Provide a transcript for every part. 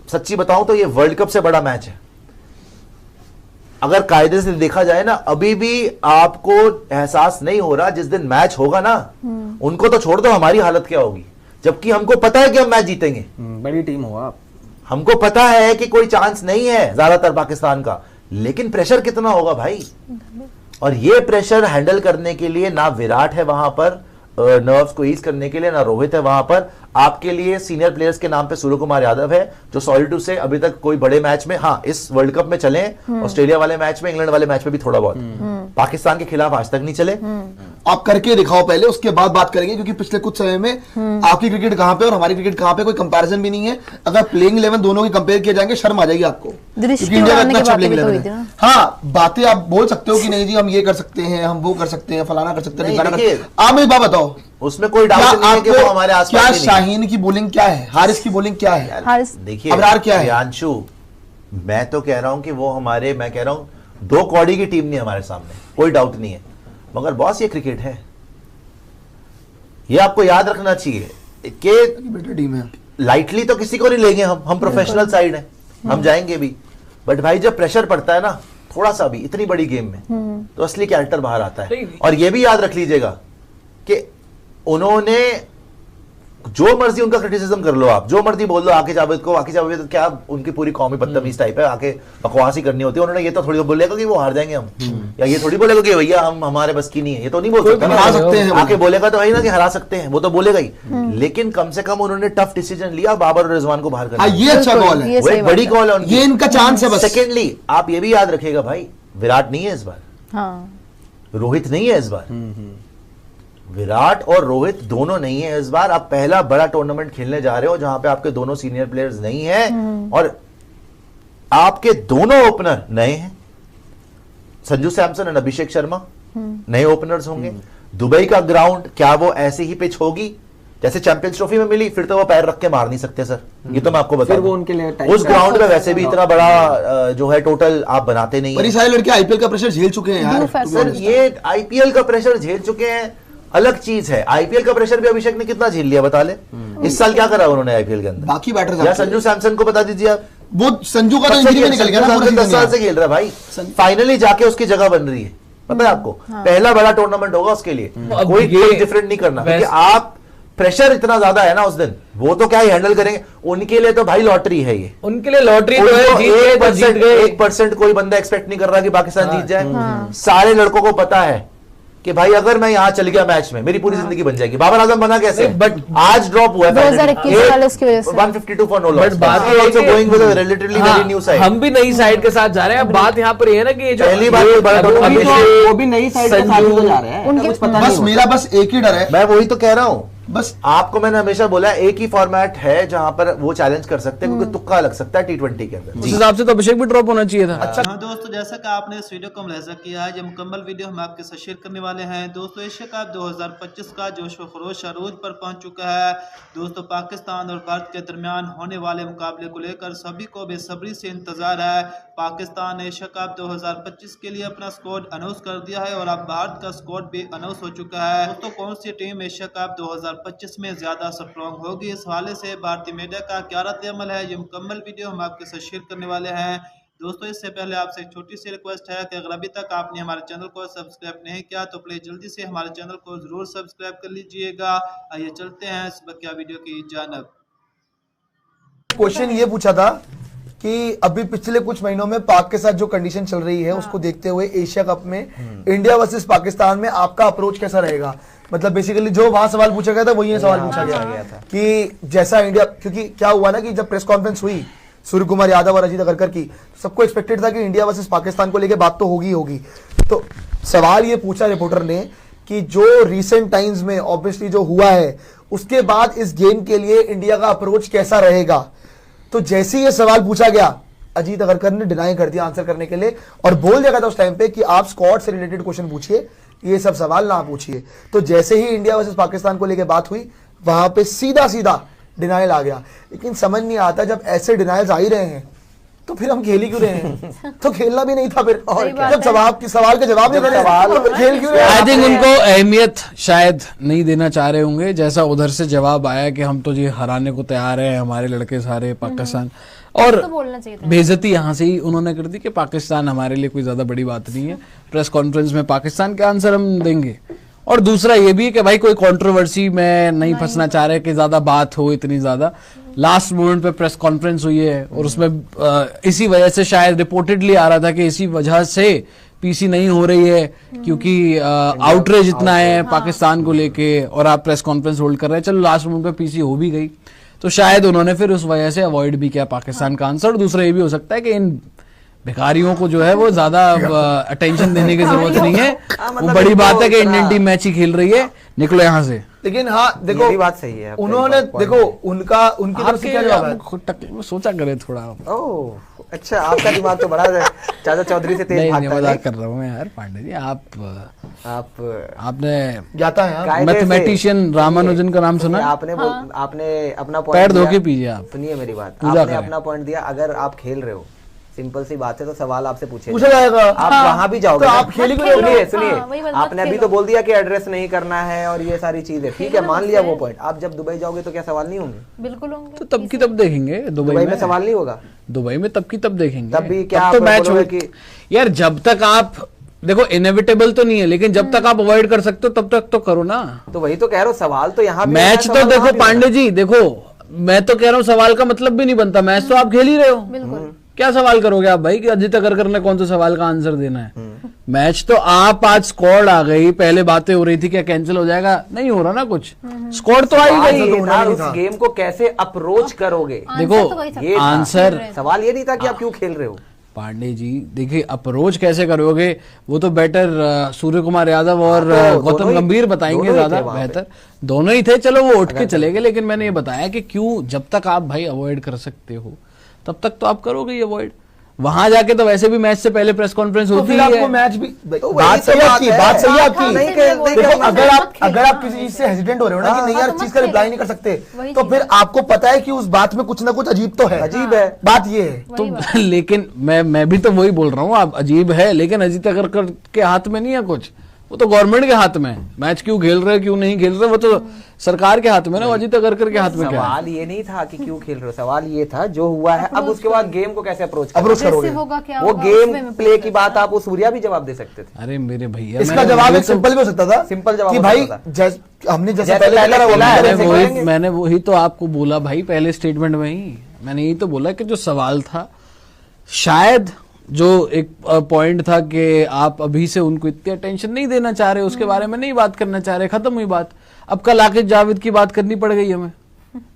सच्ची बताऊं तो ये वर्ल्ड कप से बड़ा मैच है। अगर कायदे से देखा जाए ना, अभी भी आपको एहसास नहीं हो रहा, जिस दिन मैच होगा ना, उनको तो छोड़ दो, हमारी हालत क्या होगी, जबकि हमको पता है कि हम मैच जीतेंगे। बड़ी टीम हो आप, हमको पता है कि कोई चांस नहीं है ज्यादातर पाकिस्तान का, लेकिन प्रेशर कितना होगा भाई। और ये प्रेशर हैंडल करने के लिए ना विराट है वहां पर नर्व्स को ईज करने के लिए, ना रोहित है वहां पर। आपके लिए सीनियर प्लेयर्स के नाम पे सूर्य कुमार यादव है, जो सॉरी टू से अभी तक कोई बड़े मैच में, हाँ इस वर्ल्ड कप में चले, ऑस्ट्रेलिया वाले मैच में, इंग्लैंड वाले मैच में भी थोड़ा बहुत, पाकिस्तान के खिलाफ आज तक नहीं चले। आप करके दिखाओ पहले, उसके बाद बात करेंगे, क्योंकि पिछले कुछ समय में आपकी क्रिकेट कहां पे और हमारी क्रिकेट कहां पे, कोई कंपैरिजन भी नहीं है। अगर प्लेइंग 11 दोनों की कंपेयर किए जाएंगे, शर्म आ जाएगी आपको, क्योंकि इंडिया का इतना अच्छा प्लेइंग 11 है। हाँ, बातें आप बोल सकते हो कि नहीं जी हम ये कर सकते हैं, हम वो कर सकते हैं, फलाना कर सकते हैं, आप मेरी बात बताओ, उसमें कोई डाउट नहीं है कि वो हमारे आसपास क्या शाहीन की बॉलिंग क्या है, हारिस की बॉलिंग क्या है, देखिए अबरार क्या है, अंशु, मैं तो कह रहा हूं कि वो हमारे, मैं कह रहा हूं 2 कौड़ी की टीम नहीं हमारे सामने, कोई डाउट नहीं है, मगर बॉस ये क्रिकेट है, ये आपको याद रखना चाहिए कि बेटर टीम है। लाइटली तो किसी को नहीं लेंगे हम प्रोफेशनल साइड है, हम जाएंगे भी, बट भाई जब प्रेशर पड़ता है ना थोड़ा सा भी इतनी बड़ी गेम में, तो असली कैरेक्टर बाहर आता है। और ये भी याद रख लीजिएगा कि उन्होंने जो मर्जी उनका क्रिटिसिज्म कर लो, आप जो मर्जी बोल लो आके जावेद को, आके जावेद तो क्या उनकी पूरी कौमी बदतमीज टाइप है, आके बकवास ही करनी होती है। उन्होंने ये तो थोड़ी बोलेगा कि वो हार जाएंगे हम, या ये थोड़ी बोलेगा कि भैया हम हमारे बस की नहीं है, ये तो नहीं बोल सकता, हरा सकते हैं, आके बोलेगा तो वही ना कि हरा सकते हैं, वो तो बोलेगा ही, लेकिन कम से कम उन्होंने टफ डिसीजन लिया बाबर और रिजवान को बाहर करना। ये अच्छा कॉल है, वो एक बड़ी कॉल है उनकी, ये इनका चांस है बस। सेकेंडली आप ये भी याद रखिएगा भाई, विराट नहीं है इस बार, रोहित नहीं है इस बार, विराट और रोहित दोनों नहीं है इस बार। आप पहला बड़ा टूर्नामेंट खेलने जा रहे हो जहां पे आपके दोनों सीनियर प्लेयर्स नहीं हैं, और आपके दोनों ओपनर नए हैं, संजू सैमसन और अभिषेक शर्मा नए ओपनर्स होंगे। दुबई का ग्राउंड, क्या वो ऐसी ही पिच होगी जैसे चैंपियंस ट्रॉफी में मिली? फिर तो वो पैर रख के मार नहीं सकते सर, ये तो मैं आपको बता दूं। उनके लिए उस ग्राउंड में वैसे भी इतना बड़ा जो है टोटल आप बनाते नहीं है। सारे लड़के आईपीएल का प्रेशर झेल चुके हैं यार सर, ये आईपीएल का प्रेशर झेल चुके हैं अलग चीज है। आईपीएल का प्रेशर भी अभिषेक ने कितना झेल लिया बता ले, इस साल क्या करा उन्होंने आईपीएल के अंदर? बाकी बैटर या संजू सैमसन को बता दीजिए आप, वो संजू का तो इंजरी में निकल गया ना, 10 साल से खेल रहा है भाई, फाइनली जाके उसकी जगह बन रही है, पता है आपको? पहला बड़ा टूर्नामेंट होगा उसके लिए, कोई डिफरेंट नहीं करना, क्योंकि आप प्रेशर इतना ज्यादा है ना उस दिन, वो तो क्या ही हैंडल करेंगे, उनके लिए तो भाई लॉटरी है, ये उनके लिए लॉटरी तो है। 1% कोई बंदा एक्सपेक्ट नहीं कर रहा कि पाकिस्तान जीत जाए। सारे लड़कों को पता है कि भाई अगर मैं यहां चल गया मैच में मेरी पूरी जिंदगी बन जाएगी। बाबर आजम बना कैसे? बट आज ड्रॉप हुआ है 2021 वाले उसकी वजह से 152 फॉर नो लॉस, बट बात ये है कि going with a relatively very new side, हम भी नई साइड के साथ जा रहे हैं। अब बात यहां पर ये है ना कि जो पहली बार वो भी नई साइड के साथ ही तो जा रहे हैं, बस मेरा बस एक ही डर है, मैं वही तो कह रहा हूं, बस आपको मैंने हमेशा बोला एक ही फॉर्मेट है जहां पर वो चैलेंज कर सकते हैं, क्योंकि तुक्का लग सकता है T20 के अंदर। उस हिसाब से तो अभिषेक भी ड्रॉप होना चाहिए था। अच्छा हाँ दोस्तों, जैसा कि आपने इस वीडियो को मुलाहिजा किया है, ये मुकम्मल वीडियो हम आपके साथ शेयर करने वाले हैं। दोस्तों एशिया कप 2025 का जोश व खरोश अरूज पर पहुंच चुका है। दोस्तों पाकिस्तान और भारत के दरमियान होने वाले मुकाबले को लेकर सभी को बेसब्री से इंतजार है। पाकिस्तान ने एशिया कप 2025 के लिए अपना स्क्वाड अनाउंस कर दिया है और अब भारत का स्क्वाड भी अनाउंस हो चुका है। दोस्तों कौन सी टीम एशिया कप 2025 में ज्यादा स्ट्रॉन्ग होगी, इस हवाले से भारतीय मीडिया का क्या रद्द-ए-अमल है, ये मुकम्मल वीडियो हम आपके साथ शेयर करने वाले हैं। दोस्तों इससे पहले आपसे एक छोटी सी रिक्वेस्ट है कि अगर अभी तक आपने हमारे चैनल को सब्सक्राइब नहीं किया तो प्लीज जल्दी से हमारे चैनल को जरूर सब्सक्राइब कर लीजिएगा। आइए चलते हैं इस बकिया वीडियो की जानिब। क्वेश्चन ये पूछा था कि अभी पिछले कुछ महीनों में पाक के साथ जो कंडीशन चल रही है उसको देखते हुए एशिया कप में इंडिया वर्सेस पाकिस्तान में आपका अप्रोच कैसा रहेगा? मतलब बेसिकली जो वहां सवाल पूछा गया था वही ये सवाल पूछा गया था कि जैसा इंडिया, क्योंकि क्या हुआ ना कि जब प्रेस कॉन्फ्रेंस हुई सूर्य कुमार यादव और अजीत अगरकर की, सबको एक्सपेक्टेड था कि इंडिया वर्सेस पाकिस्तान को लेके बात तो होगी। तो सवाल ये पूछा रिपोर्टर ने कि जो रिसेंट टाइम्स में ऑब्वियसली जो हुआ है उसके बाद इस गेम के लिए इंडिया का अप्रोच कैसा रहेगा? तो जैसे ये सवाल पूछा गया अजीत अगरकर ने डिनाई कर दिया आंसर करने के लिए और बोल दिया था उस टाइम पे कि आप स्क्वाड से रिलेटेड क्वेश्चन पूछिए, ये सब सवाल ना पूछिए। तो जैसे ही इंडिया वर्सेस पाकिस्तान को लेकर बात हुई वहां पे सीधा डिनाइल आ गया। लेकिन समझ नहीं आता जब ऐसे डिनाइल्स आ ही रहे हैं तो फिर हम खेल ही क्यों रहे हैं? तो खेलना भी नहीं था फिर। और बात जब सवाल के जवाब नहीं दे रहे तो फिर खेल क्यों रहे हैं? आई थिंक उनको अहमियत शायद नहीं देना चाह रहे होंगे, जैसा उधर से जवाब आया कि हम तो ये हराने को तैयार हैं हमारे लड़के सारे पाकिस्तान, और तो बोलना चाहिए था। बेइज्जती यहाँ से ही उन्होंने कर दी कि पाकिस्तान हमारे लिए कोई ज्यादा बड़ी बात नहीं है, प्रेस कॉन्फ्रेंस में पाकिस्तान के आंसर हम देंगे। और दूसरा ये भी कि भाई कोई कंट्रोवर्सी में नहीं फंसना चाह रहे कि ज्यादा बात हो इतनी ज्यादा। लास्ट मोमेंट पे प्रेस कॉन्फ्रेंस हुई है और उसमें इसी वजह से शायद रिपोर्टेडली आ रहा था कि इसी वजह से पीसी नहीं हो रही है क्योंकि आउटरीच इतना है पाकिस्तान को लेके और आप प्रेस कॉन्फ्रेंस होल्ड कर रहे हैं। चलो लास्ट मोमेंट पे पीसी हो भी गई तो शायद उन्होंने फिर उस वजह से अवॉइड भी किया पाकिस्तान का आंसर। दूसरा ये भी हो सकता है कि इन भिखारियों को जो है वो ज्यादा अटेंशन देने की जरूरत नहीं है, वो बड़ी बात है कि इंडियन टीम मैच ही खेल रही है, निकलो यहाँ से। लेकिन हाँ देखो, ये भी बात सही है, उन्होंने देखो उनकी तरफ से क्या जवाब है? खुद सोचा करे थोड़ा। ओह अच्छा, आपका दिमाग तो बड़ा है, चाचा चौधरी से तेज नहीं भागता है। मजाक कर रहा हूँ मैं यार पांडे जी, आपने जाता है कायदे से- मैथमेटिशियन रामानुजन का नाम सुना? आपने अपना पैर पॉइंट धो के पीजिए आप। सुनिए मेरी बात, पूजा आपने करें। अपना पॉइंट दिया। अगर आप खेल रहे हो, सिंपल सी बात है, तो सवाल आपसे पूछा जाएगा। आप वहां भी जाओगे तो ना? आप खेली क्यों? सुनिए हाँ, सुनिए, वही बात, आपने अभी खेलो। तो बोल दिया कि एड्रेस नहीं करना है और ये सारी चीजें, ठीक है, मान लिया वो पॉइंट। आप जब दुबई जाओगे तो क्या सवाल नहीं होंगे? बिल्कुल होंगे। तो तब की तब देखेंगे दुबई में सवाल नहीं होगा? दुबई में तब की तब देखेंगे। तब भी क्या तो आप मैच हो बोलोगे कि यार, जब तक आप देखो इनएविटेबल तो नहीं है, लेकिन जब तक आप अवॉइड कर सकते हो तब तक तो करो ना। तो वही तो कह रहा हूँ, सवाल तो यहाँ भी मैच होना तो है, सवाल देखो वहाँ भी पांडे होना जी, देखो मैं तो कह रहा हूँ सवाल का मतलब भी नहीं बनता, मैच तो आप खेल ही रहे हो। बिल्कुल। क्या सवाल करोगे आप भाई कि अजित अगरकर ने कौन सा सवाल का आंसर देना है? मैच तो आप आज स्क्वाड आ गई, पहले बातें हो रही थी क्या कैंसिल हो जाएगा, नहीं हो रहा ना कुछ, स्क्वाड तो आ ही सवाल गई। ये था, उस गेम को कैसे अप्रोच करोगे। देखो तो वही था। ये आंसर सवाल ये नहीं था कि आप क्यों खेल रहे हो। पांडे जी देखिए, अप्रोच कैसे करोगे वो तो बेटर सूर्य कुमार यादव और हाँ, तो गौतम दोनों ही- गंभीर बताएंगे दोनों ही थे ज्यादा वहाँ पे। बेहतर। दोनों ही थे, चलो वो उठ के चले गए, लेकिन मैंने ये बताया कि क्यों, जब तक आप भाई अवॉइड कर सकते हो तब तक तो आप करोगे ही अवॉइड। वहां जाके तो वैसे भी मैच से पहले प्रेस कॉन्फ्रेंस तो होती फिर ही आपको है। मैच भी तो वही बात तो सही बात आपकी, है। बात सही हाँ, आपकी। नहीं खेल- देखो नहीं अगर आप किसी चीज से हेजिटेंट हो रहे हो ना कि नहीं यार तो चीज मत का रिप्लाई खेलो। नहीं कर सकते, वही तो चीज फिर आपको पता है कि उस बात में कुछ ना कुछ अजीब तो है। अजीब है। बात ये है। तो लेकिन मैं भी तो वही बोल रहा हूँ, आप अजीब है, लेकिन अजीत अगरकर के हाथ में नहीं है कुछ, वो तो गवर्नमेंट के हाथ में है। मैच क्यों खेल रहे क्यों नहीं खेल रहे वो तो सरकार के हाथ में ना, वो अजीत अगरकर के हाथ में क्या है? सवाल ये नहीं था कि क्यों खेल रहे हो, सवाल ये था जो हुआ है। अब उसके बाद गेम को कैसे अप्रोच करोगे? होगा क्या वो होगा, गेम उसमें मैं प्ले पूछ की रहा बात आप वो सूर्या भी जवाब दे सकते थे। अरे मेरे भैया, इसका मैंने जवाब वही एक सिंपल भी हो सकता था सिंपल जवाब कि हो भाई सकता हमने जैसे जैसे पहले पहले करा खेला है, वैसे वैसे करेंगे। करेंगे। मैंने वही तो आपको बोला भाई पहले स्टेटमेंट में ही, मैंने यही तो बोला कि जो सवाल था, शायद जो एक पॉइंट था कि आप अभी से उनको इतनी अटेंशन नहीं देना चाह रहे, उसके बारे में नहीं बात करना चाह रहे, खत्म हुई बात। अब कल आकिब जावेद की बात करनी पड़ गई हमें,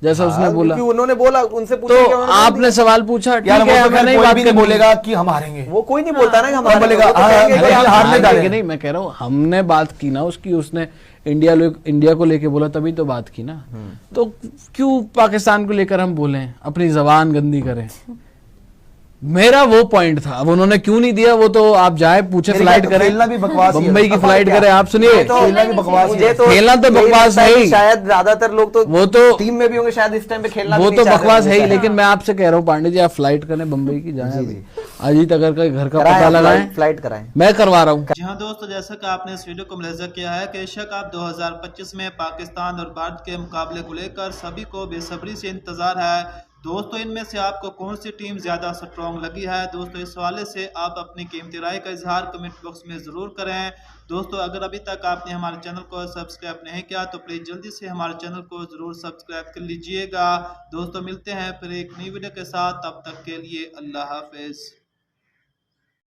जैसा उसने बोला। क्योंकि उन्होंने बोला, उनसे पूछा तो कि उन्होंने बोल आपने सवाल पूछा, ठीक यार वो है तो हमें खैर नहीं कोई बात भी नहीं करनी। बोलेगा कि हम हारेंगे। दिया। वो कोई नहीं बोलता ना कि हमारे बोलेगा, वो तो हाँ, कहेंगे कि भाई, आप हारने हारेंगे। जा रहे कि नहीं, मैं कह रहा हूँ हमने बात की ना उसकी, उसने इंडिया को लेके बोला तभी तो बात की ना। तो क्यों पाकिस्तान को लेकर हम बोले, अपनी जबान गंदी करें? मेरा वो पॉइंट था। अब उन्होंने क्यों नहीं दिया वो तो आप जाए पूछे, मेरे फ्लाइट ख्याल करें, खेलना भी बकवास ही है। मुंबई की अब फ्लाइट क्या? करें। आप सुनिए, तो खेलना भी बकवास ही मुझे है। तो खेलना तो यही बकवास लगता है कि ही। शायद ज्यादातर लोग तो वो तो टीम में भी होंगे शायद इस टाइम पे खेलना वो भी तो नहीं चाहते बकवास है ही, होंगे लेकिन मैं आपसे कह रहा हूँ पांडे जी, आप फ्लाइट करें मुंबई की, जाए अभी अजीत अगरकर घर का कराएं, पता लगाएं, फ्लाइट कराएं। मैं करवा रहा हूँ। जी हाँ दोस्तों, जैसा कि आपने इस वीडियो को मुलाहिजा किया है कि एशिया कप 2025 में पाकिस्तान और भारत के मुकाबले को लेकर सभी को बेसब्री से इंतजार है। दोस्तों इनमें से आपको कौन सी टीम ज्यादा स्ट्रॉन्ग लगी है? दोस्तों इस हवाले से आप अपनी कीमती राय का इजहार कमेंट बॉक्स में जरूर करें। दोस्तों अगर अभी तक आपने हमारे चैनल को सब्सक्राइब नहीं किया तो प्लीज जल्दी से हमारे चैनल को जरूर सब्सक्राइब कर लीजिएगा। दोस्तों मिलते हैं फिर एक नई वीडियो के साथ, तब तक के लिए अल्लाह हाफिज।